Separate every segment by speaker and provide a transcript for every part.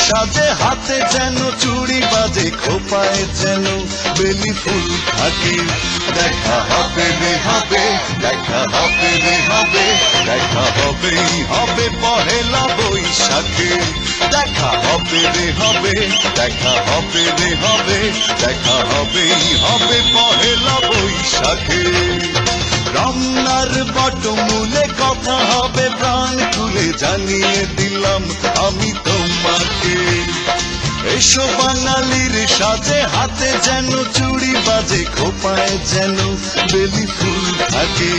Speaker 1: সাজে হাতে যেন চুড়ি বাজে খোপায় যেন বেলি ফুল থাকে দেখা হবে রে হবে দেখা হবে রে হবে দেখা হবেই হবে পহেলা বৈশাখে দেখা হবে রে হবে দেখা হবে রে হবে দেখা হবেই হবে পহেলা বৈশাখে রমনার বটমূলে কথা হবে প্রাণ খুলে জানিয়ে দিলাম আমি তোমাকে এসো বাঙালির সাজে হাতে যেন চুড়ি বাজে খোপায় যেন বেলি ফুল থাকে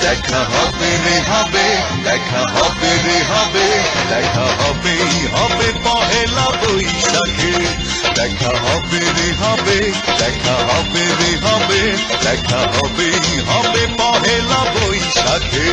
Speaker 1: দেখা হবে রে হবে দেখা হবে রে হবে দেখা হবেই হবে পহেলা বৈশাখে দেখা হবে রে হবে দেখা হবে রে হবে দেখা হবেই হবে পহেলা বৈশাখে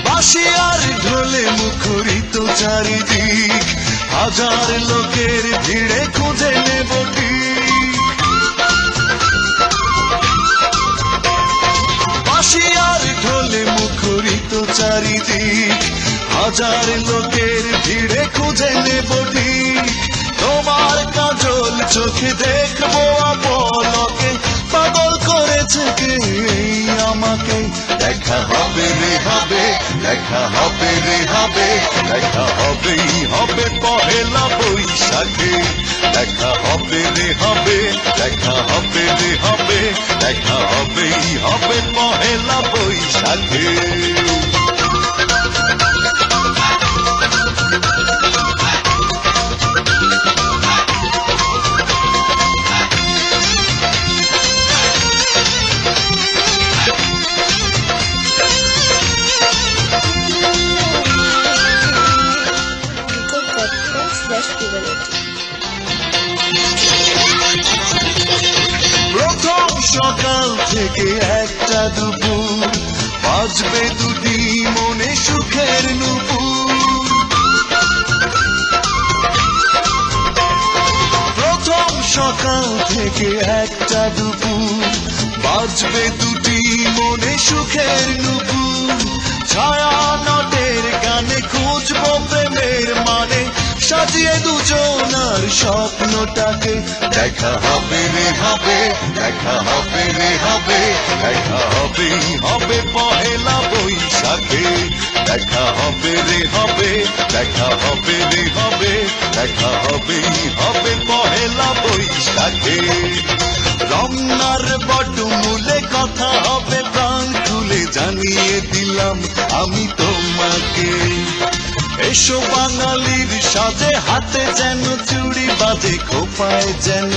Speaker 1: বাঁশিয়ার ঢোলে মুখরিত চারিদিক হাজার লোকের ভিড়ে খুঁজে নেব বাঁশিয়ার ঢোলে মুখরিত চারিদিক হাজার লোকের ভিড়ে খুঁজে নেব তোমার কাজল চোখে দেখবো আপলকে পাগল করেছে কে আমাকে দেখা হবে রে হবে দেখা হবে রে হবে দেখা হবেই হবে পহেলা বৈশাখে দেখা হবে রে হবে দেখা হবে রে হবে দেখা হবেই হবে পহেলা বৈশাখে প্রথম সকাল থেকে একটা দুপুর বাজবে দুটি মনে সুখের নুপুর প্রথম সকাল থেকে একটা দুপুর বাজবে দুটি মনে সুখের নুপুর ছায়া নটের গানে খুঁজবো প্রেমের মানে সাজিয়ে দুজনার স্বপ্নটাকে দেখা হবে রে হবে দেখা হবে রে হবে দেখা হবেই হবে পহেলা বৈশাখে দেখা হবে রে হবে দেখা হবে রে হবে দেখা হবেই হবে পহেলা বৈশাখে রমনার বটমূলে কথা হবে প্রাণ খুলে জানিয়ে দিলাম আমি তোমাকে এসো বাঙালির সাজে হাতে যেন চুড়ি বাজে খোপায় যেন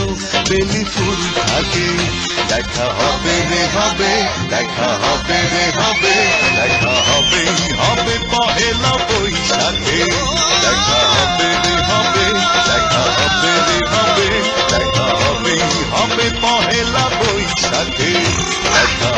Speaker 1: বেলি ফুল থাকে দেখা হবে রে হবে দেখা হবে রে হবে দেখা হবেই হবে পহেলা বৈশাখে দেখা হবে রে হবে দেখা হবে রে হবে দেখা হবেই হবে পহেলা বৈশাখে দেখা